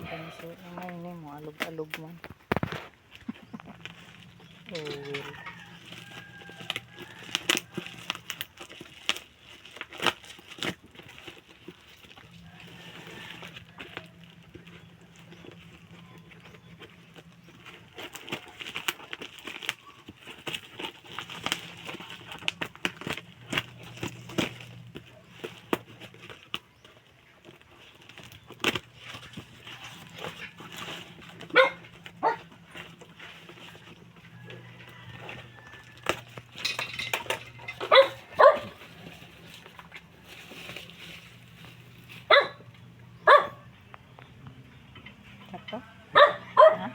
kami so ngayon mo alog-alog man. Oh, well. Sakto? Ha?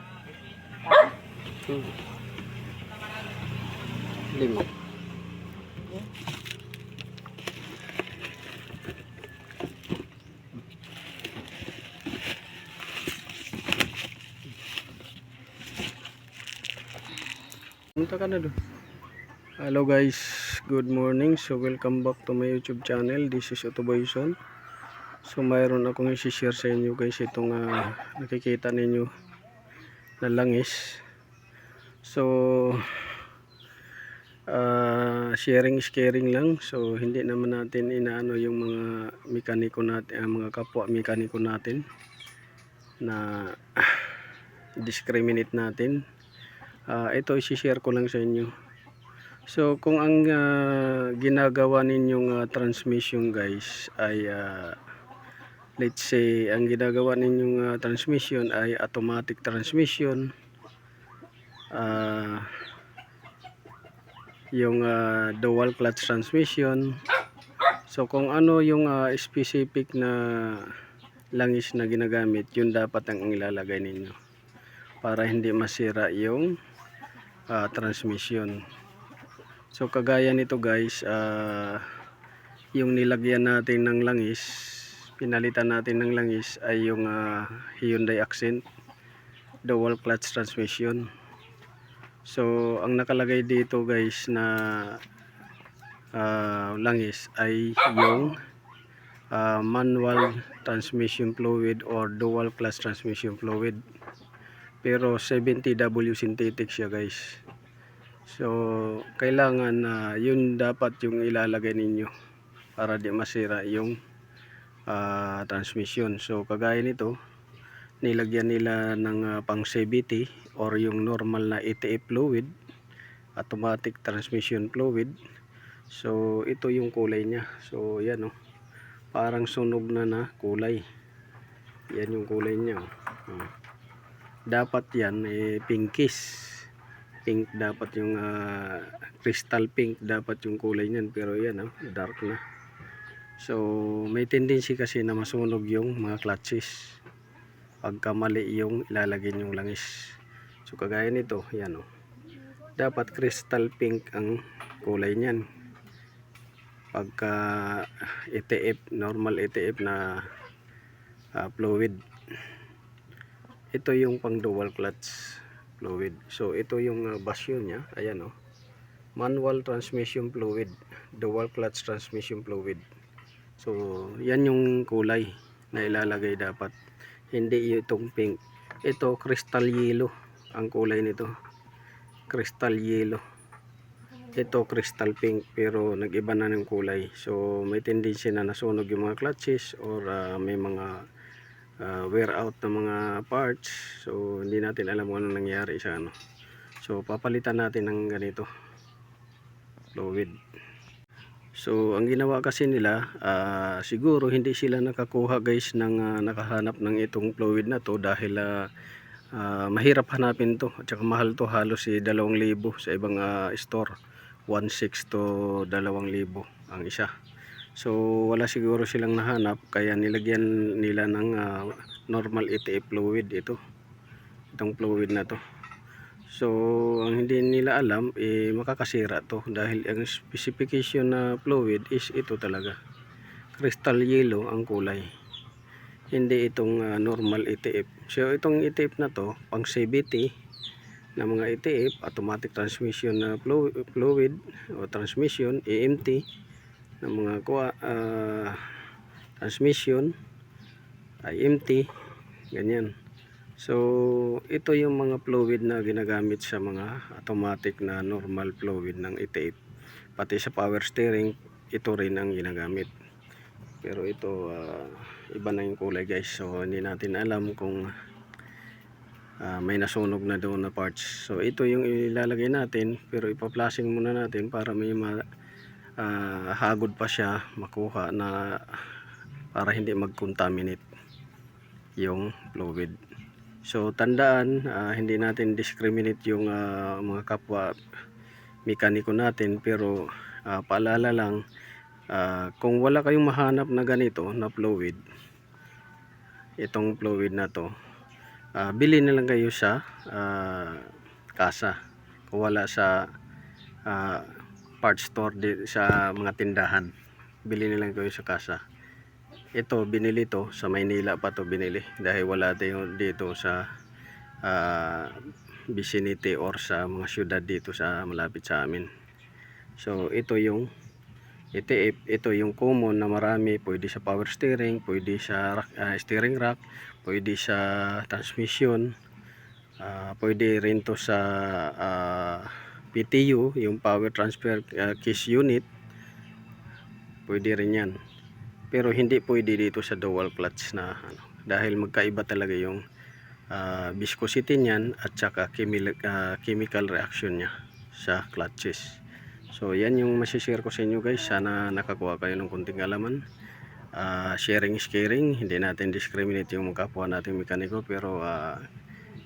Lima. Okay. Punta ka na doon. Hello guys, good morning. So welcome back to my YouTube channel. This is Otoboyson. So mayroon akong i-share sa inyo guys itong nakikita ninyo na langis. So sharing is caring lang. So hindi naman natin inaano yung mga mekaniko natin, mga kapwa mekaniko natin na discriminate natin. Ito i-share ko lang sa inyo. So kung ang ginagawa ninyong transmission guys ay let's say ang ginagawa ninyong transmission ay automatic transmission, yung dual clutch transmission. So kung ano yung specific na langis na ginagamit, yun dapat ang ilalagay ninyo para hindi masira yung transmission. So kagaya nito guys, yung nilagyan natin ng langis, pinalitan natin ng langis ay yung Hyundai Accent dual clutch transmission. So ang nakalagay dito guys na langis ay yung manual transmission fluid or dual clutch transmission fluid, pero 70W synthetic siya guys. So kailangan yun dapat yung ilalagay ninyo para di masira yung transmission. So kagaya nito, nilagyan nila ng pang CVT or yung normal na ATF fluid, automatic transmission fluid. So ito yung kulay niya. So yan parang sunog na kulay. Yan yung kulay niya. Dapat yan pinkish. Pink dapat yung crystal pink dapat yung kulay niyan, pero yan dark na. So may tendency kasi na masunog yung mga clutches pagka mali yung ilalagay yung langis. So kagaya nito, yan dapat crystal pink ang kulay niyan pagka ETF, normal ETF na fluid. Ito yung pang dual clutch fluid. So ito yung basyo niya, ayan manual transmission fluid, dual clutch transmission fluid. So yan yung kulay na ilalagay dapat, hindi itong pink. Ito crystal yellow ang kulay nito, crystal yellow. Ito crystal pink, pero nag-iba na ng kulay. So may tendency na nasunog yung mga clutches or may mga wear out na mga parts. So hindi natin alam kung ano nangyari sa So papalitan natin ng ganito fluid. So ang ginawa kasi nila, siguro hindi sila nakakuha guys ng nakahanap ng itong fluid na to dahil mahirap hanapin to at saka mahal to, halos 2,000 sa ibang store, 1,600 to 2,000 ang isa. So wala siguro silang nahanap, kaya nilagyan nila ng normal ETF fluid itong fluid na to. So ang hindi nila alam, makakasira to dahil ang specification na fluid is ito talaga, crystal yellow ang kulay, hindi itong normal ETF. So itong ETF na to pang CVT na mga ETF, automatic transmission na fluid o transmission, AMT ng mga transmission, IMT, ganyan. So ito yung mga fluid na ginagamit sa mga automatic na normal fluid ng E-tape. Pati sa power steering ito rin ang ginagamit. Pero ito iba na yung kulay guys. So hindi natin alam kung may nasunog na doon na parts. So ito yung ilalagay natin, pero ipa-flashing muna natin para may hagod pa siya makuha na para hindi mag-contaminate yung fluid. So tandaan, hindi natin discriminate yung mga kapwa mekaniko natin, pero paalala lang, kung wala kayong mahanap na ganito na fluid, itong fluid na to, bili na lang kayo sa kasa. Kung wala sa parts store sa mga tindahan, bili na lang kayo sa kasa. Ito binili to sa Maynila pa to binili, dahil wala tayo dito sa vicinity or sa mga syudad dito sa malapit sa amin. So ito yung ito yung common na marami, pwede sa power steering, pwede sa steering rack, pwede sa transmission, pwede rin to sa PTU, yung power transfer case unit, pwede rin yan. Pero hindi pwede dito sa dual clutch na dahil magkaiba talaga yung viscosity niyan at saka chemical reaction niya sa clutches. So yan yung masishare ko sa inyo guys. Sana nakakuha kayo ng kunting alaman. Sharing is caring, hindi natin discriminate yung kapwa nating mekaniko, pero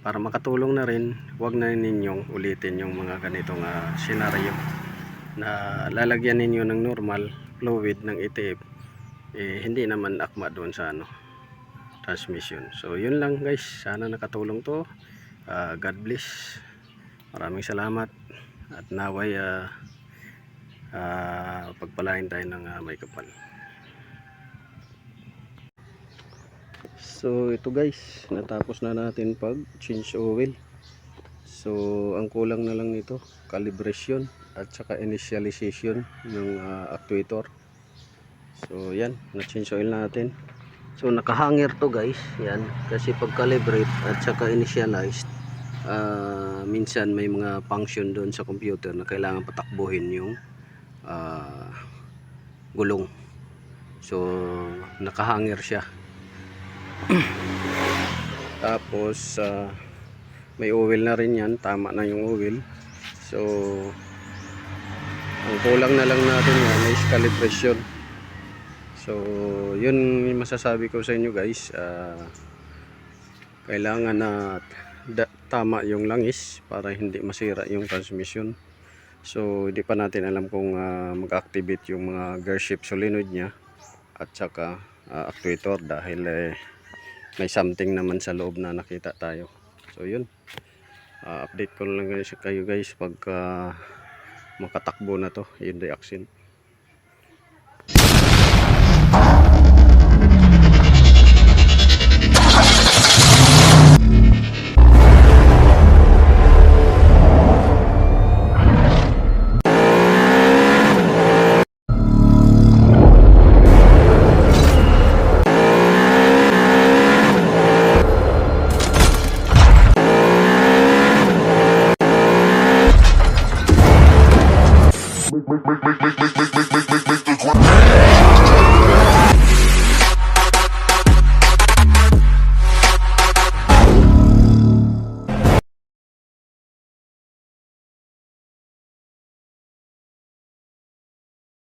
para makatulong na rin, huwag na ninyong ulitin yung mga ganitong senaryo na lalagyan ninyo ng normal fluid ng E-tape, hindi naman akma doon sa transmission. So yun lang guys, sana nakatulong to. God bless, maraming salamat, at naway pagpalain tayo ng may kapal. So ito guys, natapos na natin pag change oil. So ang kulang na lang nito, calibration at saka initialization ng actuator. So yan, na-change oil natin. So nakahanger to guys, yan, kasi pag calibrate at saka initialized, minsan may mga function doon sa computer na kailangan patakbuhin yung gulong. So nakahanger siya. Tapos may oil na rin yan, tama na yung oil. So ang kulang na lang natin yan is calibration. So yun yung masasabi ko sa inyo guys, kailangan na tama yung langis para hindi masira yung transmission. So hindi pa natin alam kung mag-activate yung mga gear shift solenoid nya at saka actuator, dahil may something naman sa loob na nakita tayo. So yun, update ko lang kayo guys pagka makatakbo na to yung Daihatsu. Make